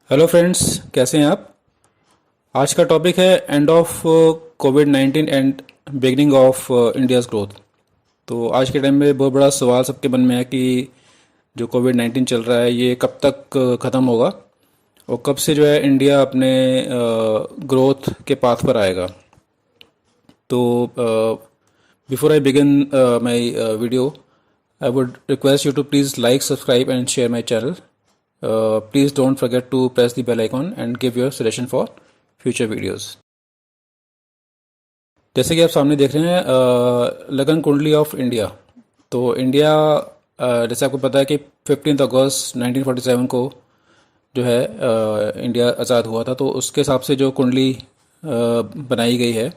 Hello friends, कैसे हैं आप। आज का टॉपिक है end of covid and beginning of India's growth. तो आज के टाइम में बहुत बड़ा सवाल सबके मन में है कि जो कोविड-19 चल रहा है ये कब तक ख़त्म होगा और कब से जो है इंडिया अपने ग्रोथ के पाथ पर आएगा। तो before I begin my video, I would request you to please like, subscribe, and share my channel. Please don't forget to press the bell icon and give your suggestion for future videos. जैसे कि आप सामने देख रहे हैं लगन कुंडली of India. तो इंडिया जैसे आपको पता है कि 15 अगस्त 1947 को जो है इंडिया आज़ाद हुआ था। तो उसके हिसाब से जो कुंडली बनाई गई है,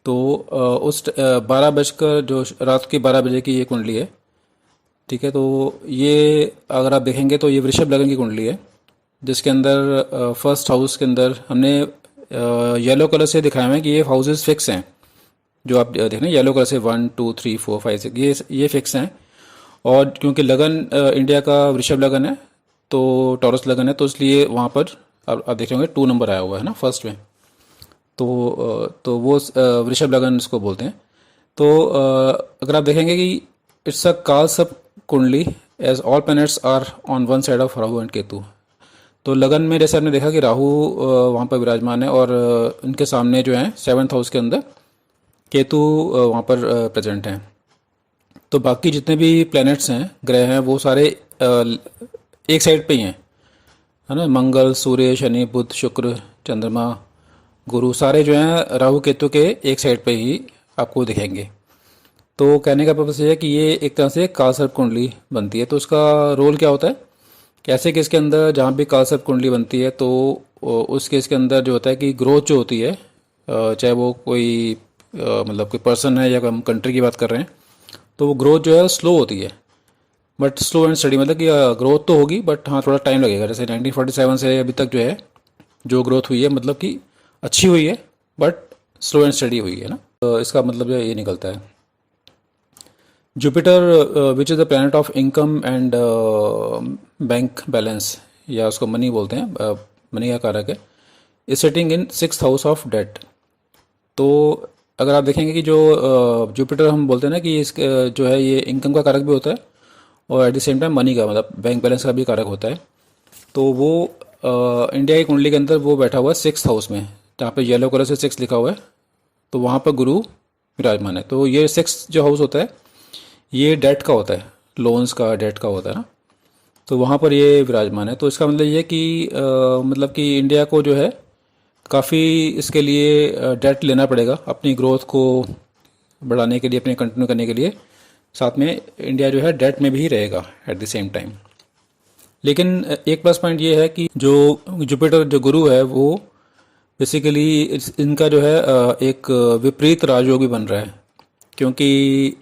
तो उस 12 बजकर जो रात के 12 बजे की ये कुंडली है। ठीक है, तो ये अगर आप देखेंगे तो ये वृषभ लगन की कुंडली है, जिसके अंदर फर्स्ट हाउस के अंदर हमने येलो कलर से दिखाया है कि ये हाउसेस फिक्स हैं। जो आप देख रहे हैं येलो कलर से 1 2 3 4 5 6 ये फिक्स हैं। और क्योंकि लगन इंडिया का वृषभ लगन है, तो टॉरस लगन है, तो इसलिए वहाँ पर आप देख रहे होंगे 2 नंबर आया हुआ है ना फर्स्ट में। तो वो वृषभ लगन इसको बोलते हैं। तो अगर आप देखेंगे कि इट्स अ काल सब कुंडली as all planets are on one side of Rahu and Ketu. तो लगन में जैसे आपने देखा कि राहु वहाँ पर विराजमान है और उनके सामने जो है 7th हाउस के अंदर केतु वहाँ पर प्रेजेंट हैं। तो बाकी जितने भी प्लैनेट्स हैं, ग्रह हैं, वो सारे एक साइड पे ही हैं, है ना। मंगल, सूर्य, शनि, बुध, शुक्र, चंद्रमा, गुरु सारे जो हैं राहु केतु के एक साइड पे ही आपको दिखेंगे। तो कहने का पर्पस ये है कि ये एक तरह से कालसर्प कुंडली बनती है। तो उसका रोल क्या होता है, कैसे केस के अंदर जहाँ भी कालसर्प कुंडली बनती है, तो उस केस के अंदर जो होता है कि ग्रोथ जो होती है, चाहे वो कोई मतलब कोई पर्सन है या हम कंट्री की बात कर रहे हैं, तो वो ग्रोथ जो है स्लो होती है, बट स्लो एंड स्टडी। मतलब कि ग्रोथ तो होगी बट हाँ थोड़ा टाइम लगेगा। जैसे 1947 से अभी तक जो है जो ग्रोथ हुई है, मतलब कि अच्छी हुई है बट स्लो एंड स्टडी हुई है ना। तो इसका मतलब जो ये निकलता है। Jupiter which is the planet of income and bank balance, या उसको मनी बोलते हैं, मनी का कारक है, is setting in 6th house of debt. तो अगर आप देखेंगे कि जो जुपिटर हम बोलते हैं ना कि इस जो है ये इनकम का कारक भी होता है और at the same time money का, मतलब बैंक बैलेंस का भी कारक होता है। तो वो इंडिया की कुंडली के अंदर वो बैठा हुआ है 6th हाउस में, जहाँ पे येलो कलर से 6 लिखा हुआ है। तो वहाँ पर गुरु विराजमान है। तो ये 6 जो हाउस होता है ये डेट का होता है, लोन्स का, डेट का होता है ना। तो वहाँ पर ये विराजमान है। तो इसका मतलब ये कि मतलब कि इंडिया को जो है काफ़ी इसके लिए डेट लेना पड़ेगा अपनी ग्रोथ को बढ़ाने के लिए, अपने कंटिन्यू करने के लिए। साथ में इंडिया जो है डेट में भी रहेगा एट द सेम टाइम। लेकिन एक प्लस पॉइंट ये है कि जो जुपिटर जो गुरु है वो बेसिकली इनका जो है एक विपरीत राजयोग भी बन रहा है। क्योंकि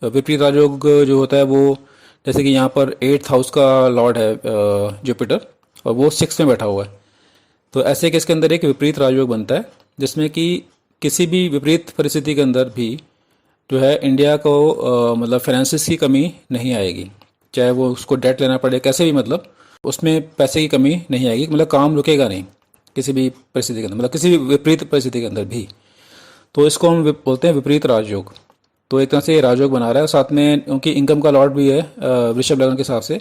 विपरीत राजयोग जो होता है वो, जैसे कि यहाँ पर 8th हाउस का लॉर्ड है जुपिटर और वो 6 में बैठा हुआ है। तो ऐसे केस के अंदर एक विपरीत राजयोग बनता है, जिसमें कि किसी भी विपरीत परिस्थिति के अंदर भी जो है इंडिया को मतलब फाइनेंसिस की कमी नहीं आएगी। चाहे वो उसको डेट लेना पड़े कैसे भी, मतलब उसमें पैसे की कमी नहीं आएगी, मतलब काम रुकेगा नहीं किसी भी परिस्थिति के अंदर, मतलब किसी भी विपरीत परिस्थिति के अंदर भी। तो इसको हम बोलते हैं विपरीत राजयोग। तो एक तरह से ये राजयोग बना रहा है। साथ में क्योंकि इनकम का लॉर्ड भी है वृषभ लगन के हिसाब से,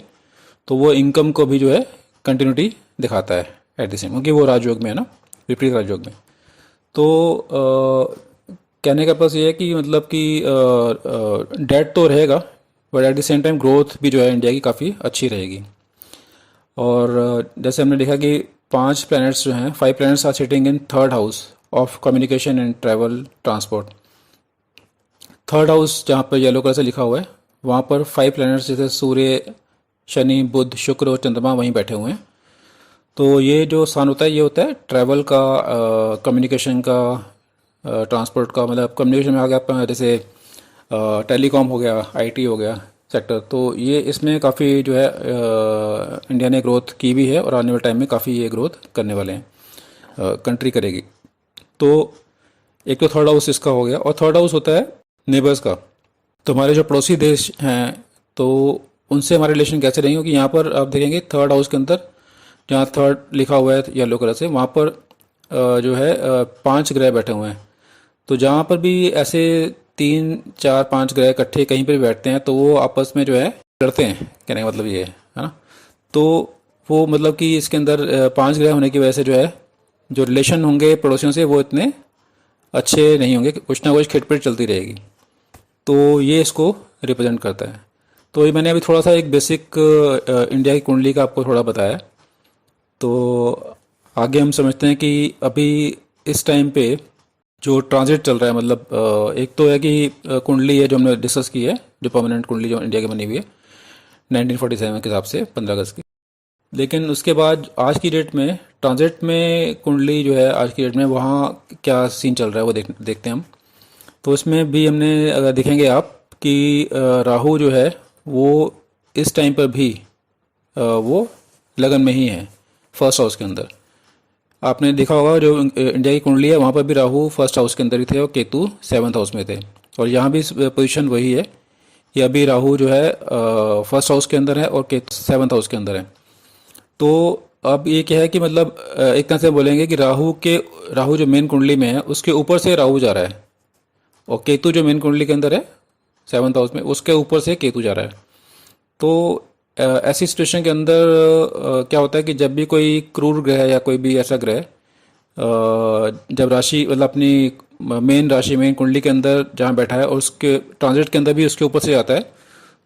तो वो इनकम को भी जो है कंटिन्यूटी दिखाता है एट द सेम, क्योंकि वो राजयोग में है ना, विपरीत राजयोग में। तो कहने का बस ये है कि मतलब कि डेट तो रहेगा but at the same time growth भी जो है इंडिया की काफ़ी अच्छी रहेगी। और जैसे हमने देखा कि 5 प्लैनेट्स जो हैं, 5 planets are sitting in 3rd house of communication and travel transport. 3rd house जहाँ पर येलो कलर से लिखा हुआ है, वहाँ पर 5 प्लैनेट्स जैसे सूर्य, शनि, बुध, शुक्र और चंद्रमा वहीं बैठे हुए हैं। तो ये जो स्थान होता है ये होता है ट्रैवल का, कम्युनिकेशन का, ट्रांसपोर्ट का। मतलब कम्युनिकेशन में आ गया आपका जैसे टेलीकॉम हो गया, आईटी हो गया सेक्टर। तो ये इसमें काफ़ी जो है इंडिया ने ग्रोथ की भी है और आने वाले टाइम में काफ़ी ये ग्रोथ करने वाले हैं, कंट्री करेगी। तो एक तो 3rd हाउस इसका हो गया, और 3rd हाउस होता है नेबर्स का। तो हमारे जो पड़ोसी देश हैं, तो उनसे हमारे रिलेशन कैसे रहेंगे, क्योंकि यहाँ पर आप देखेंगे 3rd हाउस के अंदर जहाँ थर्ड लिखा हुआ है येलो कलर से, वहाँ पर जो है 5 ग्रह बैठे हुए हैं। तो जहाँ पर भी ऐसे 3 4 5 ग्रह इकट्ठे कहीं पर भी बैठते हैं तो वो आपस में जो है लड़ते हैं, कहने का मतलब ये है ना। तो वो मतलब कि इसके अंदर 5 ग्रह होने की वजह से जो है जो रिलेशन होंगे पड़ोसियों से वो इतने अच्छे नहीं होंगे, कुछ ना कुछ खिटपिट चलती रहेगी। तो ये इसको रिप्रेजेंट करता है। तो ये मैंने अभी थोड़ा सा एक बेसिक इंडिया की कुंडली का आपको थोड़ा बताया। तो आगे हम समझते हैं कि अभी इस टाइम पे जो ट्रांजिट चल रहा है, मतलब एक तो है कि कुंडली है जो हमने डिस्कस की है, जो परमानेंट कुंडली जो इंडिया की बनी हुई है 1947 के हिसाब से 15 अगस्त की। लेकिन उसके बाद आज की डेट में ट्रांजिट में कुंडली जो है आज की डेट में वहाँ क्या सीन चल रहा है वो देखते हैं हम। तो इसमें भी हमने अगर देखेंगे आप कि राहु जो है वो इस टाइम पर भी वो लगन में ही है, फर्स्ट हाउस के अंदर। आपने देखा होगा जो इंडिया की कुंडली है वहाँ पर भी राहु फर्स्ट हाउस के अंदर ही थे और केतु सेवन्थ हाउस में थे। और यहाँ भी पोजीशन वही है कि अभी राहु जो है फर्स्ट हाउस के अंदर है और केतु सेवन्थ हाउस के अंदर है। तो अब ये क्या है कि मतलब एक तरह से बोलेंगे कि राहु जो मेन कुंडली में है उसके ऊपर से राहु जा रहा है, और केतु जो मेन कुंडली के अंदर है सेवन्थ हाउस में उसके ऊपर से केतु जा रहा है। तो ऐसी सिचुएशन के अंदर क्या होता है कि जब भी कोई क्रूर ग्रह या कोई भी ऐसा ग्रह जब राशि मतलब अपनी मेन राशि मेन कुंडली के अंदर जहाँ बैठा है और उसके ट्रांजिट के अंदर भी उसके ऊपर से जाता है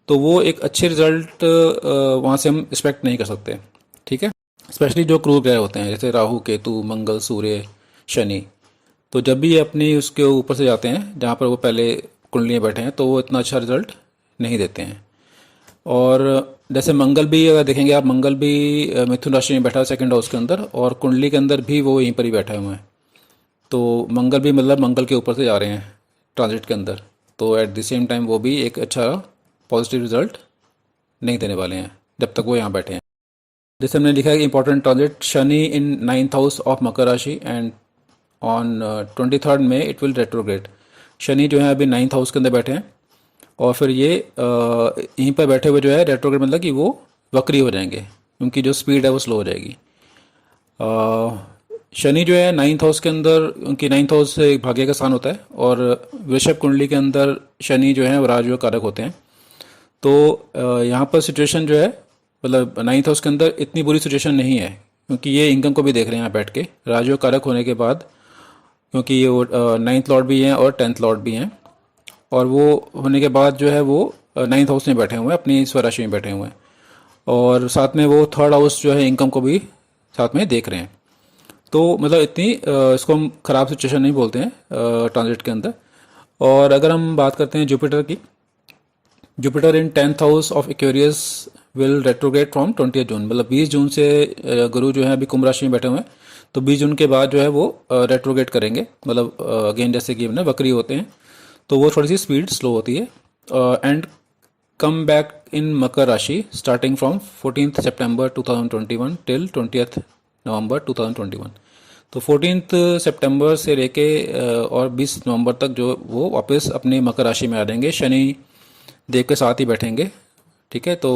तो वो एक अच्छे रिजल्ट वहाँ से हम एक्सपेक्ट नहीं कर सकते। ठीक है, स्पेशली जो क्रूर ग्रह होते हैं जैसे राहु केतु मंगल सूर्य शनि। तो जब भी ये अपनी उसके ऊपर से जाते हैं जहाँ पर वो पहले कुंडली में बैठे हैं तो वो इतना अच्छा रिजल्ट नहीं देते हैं। और जैसे मंगल भी अगर देखेंगे आप, मंगल भी मिथुन राशि में बैठा है सेकंड हाउस के अंदर, और कुंडली के अंदर भी वो यहीं पर ही बैठे हुए हैं। तो मंगल भी मतलब मंगल के ऊपर से जा रहे हैं ट्रांजिट के अंदर, तो एट द सेम टाइम वो भी एक अच्छा पॉजिटिव रिजल्ट नहीं देने वाले हैं जब तक वो यहाँ बैठे हैं। जैसे हमने लिखा है कि important transit Shani in 9th house of Makar rashi and on 23rd में इट विल रेट्रोग्रेड। शनि जो है अभी 9th हाउस के अंदर बैठे हैं और फिर ये यहीं पर बैठे हुए जो है रेट्रोग्रेड मतलब कि वो वक्री हो जाएंगे, उनकी जो स्पीड है वो स्लो हो जाएगी। शनि जो है 9th हाउस के अंदर, उनकी 9th हाउस से भाग्य का स्थान होता है, और वृषभ कुंडली के अंदर शनि जो है वो राजयोग कारक होते हैं। तो यहाँ पर सिचुएशन जो है मतलब 9th हाउस के अंदर इतनी बुरी सिचुएशन नहीं है, क्योंकि ये इनकम को भी देख रहे हैं यहाँ बैठ के राजयोग कारक होने के बाद, क्योंकि ये वो 9th लॉर्ड भी हैं और 10th लॉर्ड भी हैं, और वो होने के बाद जो है वो 9th हाउस में बैठे हुए हैं, अपनी स्वराशि में बैठे हुए हैं, और साथ में वो 3rd हाउस जो है इनकम को भी साथ में देख रहे हैं। तो मतलब इतनी इसको हम ख़राब सिचुएशन नहीं बोलते हैं ट्रांजिट के अंदर। और अगर हम बात करते हैं जुपिटर की, Jupiter in 10th house of Aquarius will retrograde from 20 जून, मतलब 20 जून से गुरु जो है अभी कुंभ राशि में बैठे हुए हैं, तो 20 जून के बाद जो है वो रेट्रोग्रेड करेंगे, मतलब अगेन जैसे कि ना वक्री होते हैं तो वो थोड़ी सी स्पीड स्लो होती है। एंड कम बैक इन मकर राशि starting from 14th September 2021 till 20th नवंबर 2021। तो 14th सितंबर से लेके और 20 नवंबर तक जो वो वापस अपने मकर राशि में आ जाएंगे, शनि देव के साथ ही बैठेंगे। ठीक है, तो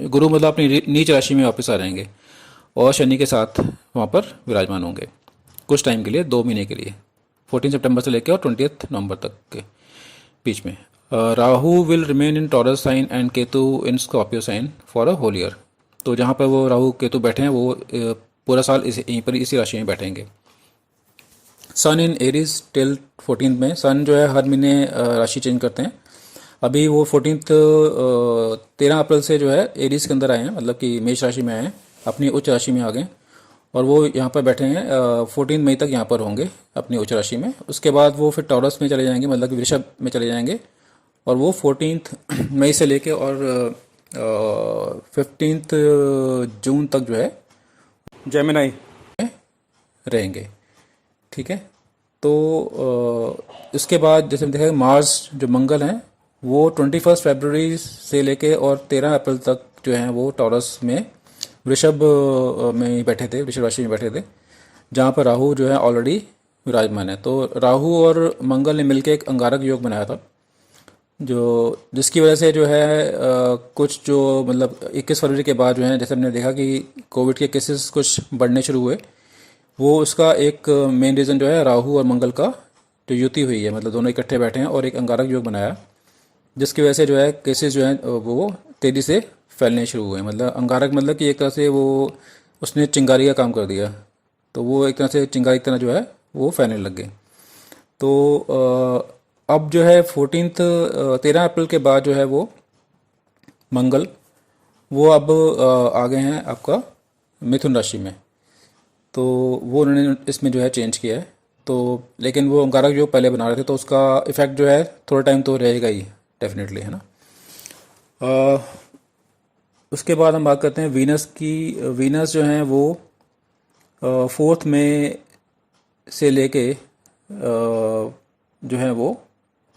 गुरु मतलब अपनी नीच राशि में वापस आ जाएंगे और शनि के साथ वहाँ पर विराजमान होंगे कुछ टाइम के लिए, 2 महीने के लिए, 14 सितंबर से लेकर और 20th नवंबर तक के बीच में। Rahu will remain in Taurus sign and Ketu in Scorpio sign for a whole year. तो जहाँ पर वो राहु केतु बैठे हैं वो पूरा साल यहीं पर इसी राशि में बैठेंगे। सन इन एरीज टिल 14th में, सन जो है हर महीने राशि चेंज करते हैं। अभी वो 14th 13 अप्रैल से जो है एरीज के अंदर आए हैं, मतलब कि मेष राशि में आए हैं, अपनी उच्च राशि में आ गए, और वो यहाँ पर बैठे हैं 14 मई तक यहाँ पर होंगे अपनी उच्च राशि में। उसके बाद वो फिर टॉरस में चले जाएंगे, मतलब कि वृषभ में चले जाएंगे, और वो 14th मई से लेके और 15th जून तक जो है जेमिनी में रहेंगे। ठीक है, तो इसके बाद जैसे हम देखें मार्स जो मंगल हैं वो 21 फरवरी से लेके और 13 अप्रैल तक जो हैं वो टॉरस में वृषभ में बैठे थे, वृषभ राशि में बैठे थे, जहाँ पर राहु जो है ऑलरेडी विराजमान है। तो राहु और मंगल ने मिलकर एक अंगारक योग बनाया था, जो जिसकी वजह से जो है कुछ जो मतलब 21 फरवरी के बाद जो है, जैसे हमने देखा कि कोविड के केसेस कुछ बढ़ने शुरू हुए। वो उसका एक मेन रीज़न जो है राहु और मंगल का जो युति हुई है, मतलब दोनों इकट्ठे बैठे हैं और एक अंगारक योग बनाया, जिसकी वजह से जो है केसेस जो हैं वो तेज़ी से फैलने शुरू हुए। मतलब अंगारक मतलब कि एक तरह से वो उसने चिंगारी का काम कर दिया, तो वो एक तरह से चिंगारी की तरह जो है वो फैलने लग गए। तो अब जो है 13 अप्रैल के बाद जो है वो मंगल वो अब आ गए हैं आपका मिथुन राशि में। तो वो उन्होंने इसमें जो है चेंज किया है। तो लेकिन वो अंगारक जो पहले बना रहे थे, तो उसका इफेक्ट जो है थोड़ा टाइम तो रहेगा ही, डेफिनेटली, है ना। अ, उसके बाद हम बात करते हैं वीनस की। वीनस जो है वो 4 मई से लेके जो है वो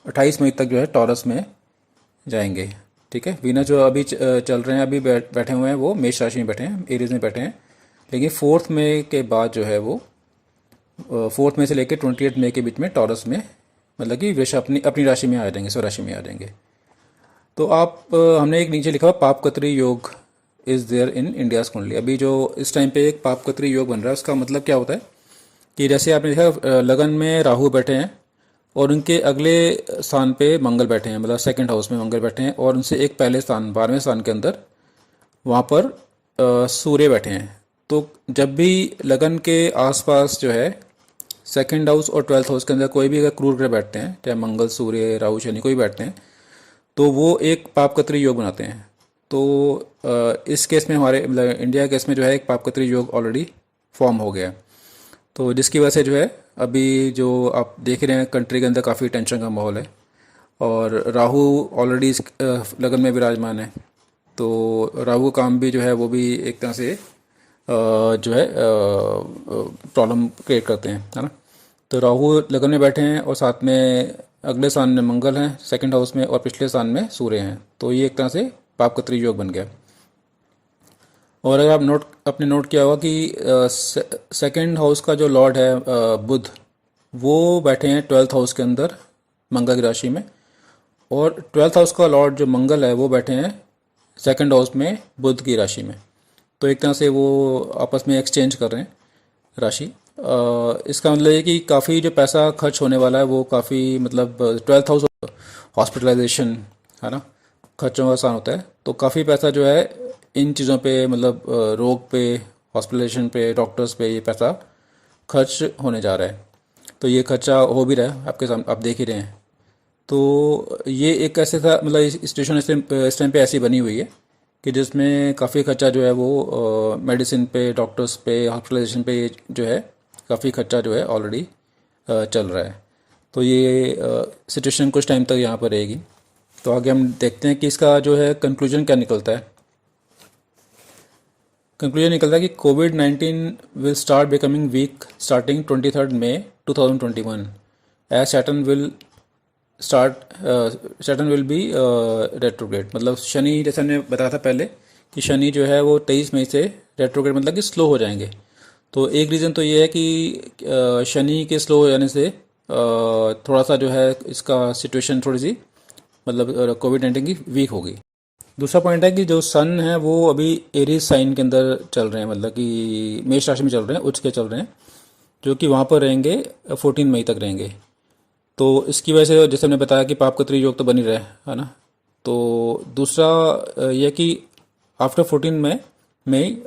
28 मई तक जो है टॉरस में जाएंगे। ठीक है, वीनस जो अभी चल रहे हैं, अभी बैठे हुए हैं, वो मेष राशि में बैठे हैं, एरीज में बैठे हैं। लेकिन 4 मई के बाद जो है वो 4 मई से लेकर 28 मई के बीच में टॉरस में, मतलब कि वृष अपनी अपनी राशि में आ जाएंगे, स्वराशि में आ जाएंगे। तो हमने एक नीचे लिखा हुआ पापकत्री योग इज़ देयर इन इंडियाज कुंडली। अभी जो इस टाइम पे एक पापकत्री योग बन रहा है, उसका मतलब क्या होता है कि जैसे आपने देखा लगन में राहु बैठे हैं और उनके अगले स्थान पे मंगल बैठे हैं, मतलब सेकंड हाउस में मंगल बैठे हैं, और उनसे एक पहले स्थान 12वें स्थान के अंदर वहाँ पर सूर्य बैठे हैं। तो जब भी लगन के आसपास जो है सेकंड हाउस और 12th हाउस के अंदर कोई भी अगर क्रूर ग्रह बैठते हैं, चाहे मंगल, सूर्य, राहु, शनि कोई बैठते हैं, तो वो एक पापकत्री योग बनाते हैं। तो इस केस में हमारे मतलब इंडिया केस में जो है एक पापकत्री योग ऑलरेडी फॉर्म हो गया है। तो जिसकी वजह से जो है अभी जो आप देख रहे हैं कंट्री के अंदर काफ़ी टेंशन का माहौल है, और राहु ऑलरेडी इस लगन में विराजमान है। तो राहु का काम भी जो है वो भी एक तरह से जो है प्रॉब्लम क्रिएट करते हैं, है ना। तो राहु लगन में बैठे हैं और साथ में अगले स्थान में मंगल हैं सेकंड हाउस में, और पिछले स्थान में सूर्य हैं। तो ये एक तरह से पापकत्री योग बन गया। और अगर आप आपने नोट किया होगा कि सेकंड हाउस का जो लॉर्ड है बुध, वो बैठे हैं 12th हाउस के अंदर मंगल की राशि में, और 12th हाउस का लॉर्ड जो मंगल है वो बैठे हैं सेकंड हाउस में बुध की राशि में। तो एक तरह से वो आपस में एक्सचेंज कर रहे हैं राशि। इसका मतलब ये कि काफ़ी जो पैसा खर्च होने वाला है वो काफ़ी, मतलब 12th हाउस हॉस्पिटलाइजेशन, है ना, खर्चों का आसान होता है। तो काफ़ी पैसा जो है इन चीज़ों पे, मतलब रोग पे, हॉस्पिटलाइजेशन पे, डॉक्टर्स पे ये पैसा खर्च होने जा रहा है। तो ये खर्चा हो भी रहा है, आपके सामने आप देख ही रहे हैं। तो ये एक ऐसे था, मतलब सिचुएशन इस टाइम पे ऐसी बनी हुई है कि जिसमें काफ़ी खर्चा जो है वो मेडिसिन पे, डॉक्टर्स पे, हॉस्पिटलाइजेशन पे जो है काफ़ी खर्चा जो है ऑलरेडी चल रहा है। तो ये सिचुएशन कुछ टाइम तक यहाँ पर रहेगी। तो आगे हम देखते हैं कि इसका जो है कंक्लूजन क्या निकलता है। कंक्लूजन निकलता है कि कोविड-19 will start becoming weak starting 23 May 2021 as Saturn will be retrograde. मतलब शनि, जैसे हमने बताया था पहले कि शनि जो है वो 23 मई से रेट्रोग्रेड, मतलब कि स्लो हो जाएंगे। तो एक रीज़न तो ये है कि शनि के स्लो हो जाने से थोड़ा सा जो है इसका सिचुएशन थोड़ी सी, मतलब कोविड-19 की वीक होगी। दूसरा पॉइंट है कि जो सन है वो अभी एरीज साइन के अंदर चल रहे हैं, मतलब कि मेष राशि में चल रहे हैं, उच्च के चल रहे हैं, जो कि वहाँ पर रहेंगे 14 मई तक रहेंगे। तो इसकी वजह से जैसे हमने बताया कि पापकत्री योग तो बनी रहे, है ना। तो दूसरा यह कि आफ्टर 14 मई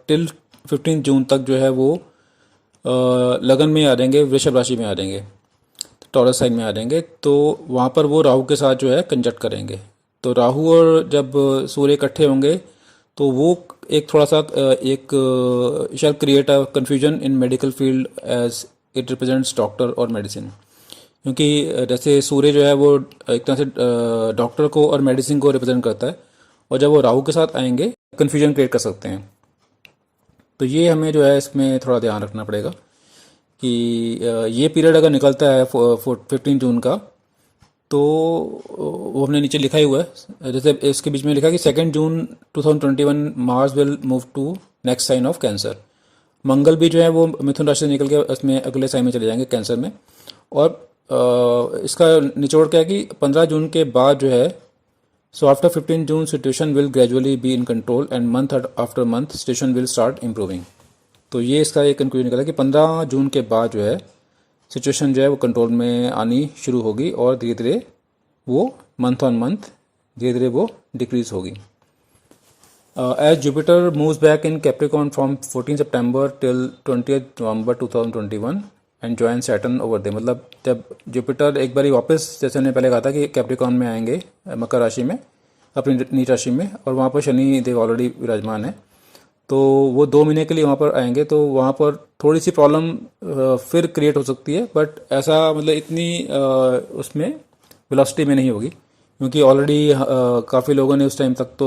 टिल 15 जून तक जो है वो लगन में आ जाएंगे, वृषभ राशि में आ जाएंगे, टॉरस साइन में आ जाएंगे। तो वहाँ पर वो राहु के साथ जो है कंजक्ट करेंगे। तो राहु और जब सूर्य इकट्ठे होंगे तो वो एक थोड़ा सा एक shall create a confusion in medical field as it represents doctor और मेडिसिन। क्योंकि जैसे सूर्य जो है वो एक तरह से डॉक्टर को और मेडिसिन को रिप्रेजेंट करता है, और जब वो राहु के साथ आएंगे कन्फ्यूजन क्रिएट कर सकते हैं। तो ये हमें जो है इसमें थोड़ा ध्यान रखना पड़ेगा कि ये पीरियड अगर निकलता है 15 जून का, तो वो हमने नीचे लिखा ही हुआ है। जैसे इसके बीच में लिखा कि 2 June 2021 Mars will move to next sign of Cancer. Mangal भी जो है वो मिथुन राशि से निकल के उसमें अगले साइन में चले जाएंगे, कैंसर में। और इसका निचोड़ क्या है कि 15 जून के बाद जो है, so after 15 June situation will gradually be in control and month after month situation will start improving. तो ये इसका एक कंक्लूजन निकला कि 15 जून के बाद जो है सिचुएशन जो है वो कंट्रोल में आनी शुरू होगी और धीरे धीरे वो मंथ ऑन मंथ धीरे धीरे वो डिक्रीज होगी। As Jupiter moves back in Capricorn from 14 September till 20th November 2021 and joins Saturn over there, मतलब जब जुपिटर एक बारी वापस, जैसे मैंने पहले कहा था कि कैप्रिकॉर्न में आएंगे मकर राशि में, अपनी नीच राशि में, और वहाँ पर शनि देव ऑलरेडी विराजमान है, तो वो 2 महीने के लिए वहाँ पर आएंगे, तो वहाँ पर थोड़ी सी प्रॉब्लम फिर क्रिएट हो सकती है, बट ऐसा मतलब इतनी उसमें वेलोसिटी में नहीं होगी, क्योंकि ऑलरेडी काफ़ी लोगों ने उस टाइम तक तो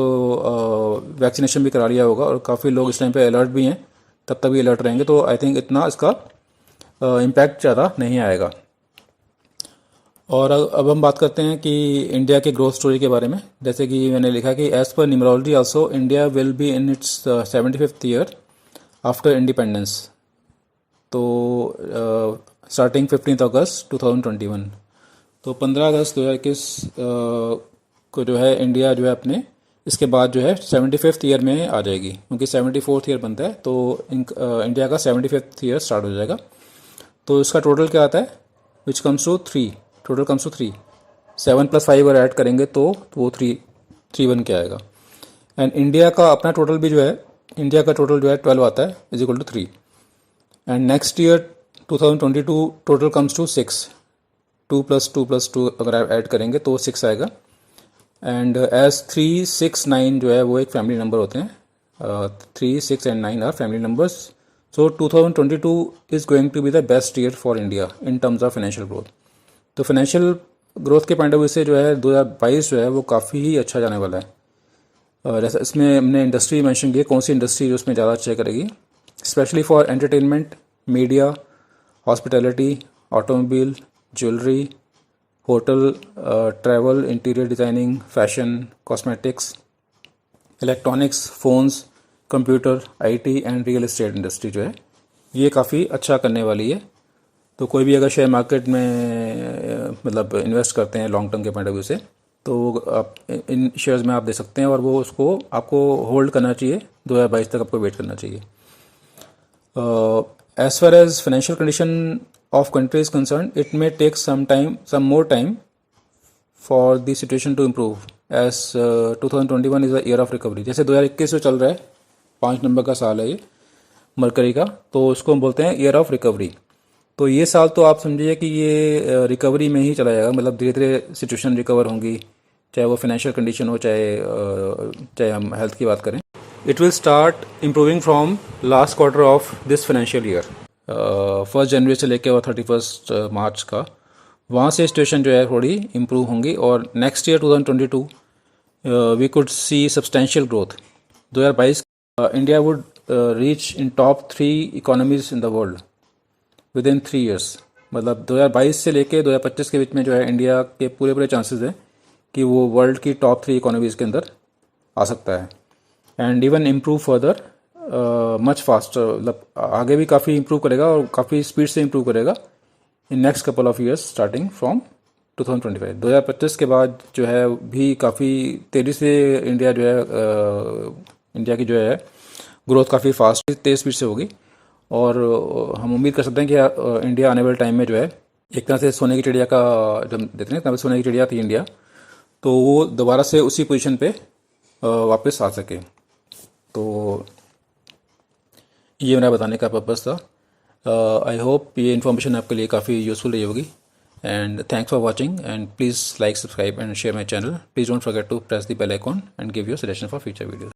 वैक्सीनेशन भी करा लिया होगा और काफ़ी लोग इस टाइम पे अलर्ट भी हैं, तब तक भी अलर्ट रहेंगे, तो आई थिंक इतना इसका इम्पैक्ट ज़्यादा नहीं आएगा। और अब हम बात करते हैं कि इंडिया के ग्रोथ स्टोरी के बारे में। जैसे कि मैंने लिखा कि as per numerology also India will be in its 75th year after independence, तो स्टार्टिंग 15 अगस्त 2021, तो 15 अगस्त 2021 को जो है इंडिया जो है अपने इसके बाद जो है 75th ईयर में आ जाएगी, क्योंकि 74th ईयर बनता है, तो इंडिया का 75th ईयर स्टार्ट हो जाएगा। तो इसका टोटल क्या आता है, which comes to 3, total comes to 3, 7 + 5 अगर ऐड करेंगे तो वो 3 बन के आएगा। एंड इंडिया का अपना टोटल भी जो है, इंडिया का टोटल जो है 12 आता है is equal to 3। And next year 2022 total comes to 6, 2 + 2 + 2 अगर ऐड करेंगे तो 6 आएगा। एंड एज 3, 6, 9 जो है वो एक फैमिली नंबर होते हैं, 3, 6 and 9 are family numbers. So 2022 is going to be the best year for India in terms of financial growth. तो फाइनेंशियल ग्रोथ के पॉइंट ऑफ व्यू से जो है 2022 जो है वो काफ़ी ही अच्छा जाने वाला है। जैसा इसमें हमने इंडस्ट्री मेंशन की है, कौन सी इंडस्ट्री जो उसमें ज़्यादा अच्छा करेगी, specially for entertainment, media, hospitality, automobile, jewellery, hotel, travel, interior designing, fashion, cosmetics, electronics, phones, computer, IT and real estate industry जो है ये काफ़ी अच्छा करने वाली है। तो कोई भी अगर शेयर मार्केट में मतलब इन्वेस्ट करते हैं लॉन्ग टर्म के पॉइंट ऑफ व्यू से, तो आप इन शेयर्स में आप दे सकते हैं और वो उसको आपको होल्ड करना चाहिए, 2022 तक आपको वेट करना चाहिए। As far as financial condition of country is concerned, it may take some more time for the situation to improve, as 2021 is a year of recovery। जैसे 2021 जो चल रहा है, 5 नंबर का साल है ये मरकरी का, तो उसको हम बोलते हैं ईयर ऑफ रिकवरी। तो ये साल तो आप समझिए कि ये रिकवरी में ही चला जाएगा, मतलब धीरे धीरे सिचुएशन रिकवर होंगी, चाहे वो फाइनेंशियल कंडीशन हो, चाहे हम हेल्थ की बात करें। It will start improving from last quarter of this financial year, 1 जनवरी से लेकर और 31 मार्च का, वहाँ से सिचुएशन जो है थोड़ी इम्प्रूव होंगी, और next year 2022 we could see substantial growth. 2022 India would reach in top 3 economies in the world within 3 years, मतलब 2022 से लेकर 2025 के बीच में जो है इंडिया के पूरे चांसेस हैं कि वो वर्ल्ड की टॉप 3 इकोनॉमीज के अंदर आ सकता है, and even improve further much faster, मतलब आगे भी काफ़ी इंप्रूव करेगा और काफ़ी स्पीड से इंप्रूव करेगा in next couple of years starting from 2025। 2025 के बाद जो है भी काफ़ी तेज़ी से इंडिया जो है इंडिया की जो है ग्रोथ काफ़ी फास्ट तेज़ स्पीड से होगी, और हम उम्मीद कर सकते हैं कि इंडिया आने वाले टाइम में जो है एक तरह से सोने की चिड़िया का जब देते हैं, तब सोने की चिड़िया थी इंडिया, तो वो दोबारा से उसी पोजीशन पे वापस आ सके। तो ये मेरा बताने का पर्पज़ था। आई होप ये इन्फॉर्मेशन आपके लिए काफ़ी यूज़फुल रही होगी, and thanks for watching, and please like, subscribe and share my channel. Please don't forget to press the bell icon and give your suggestion for future videos.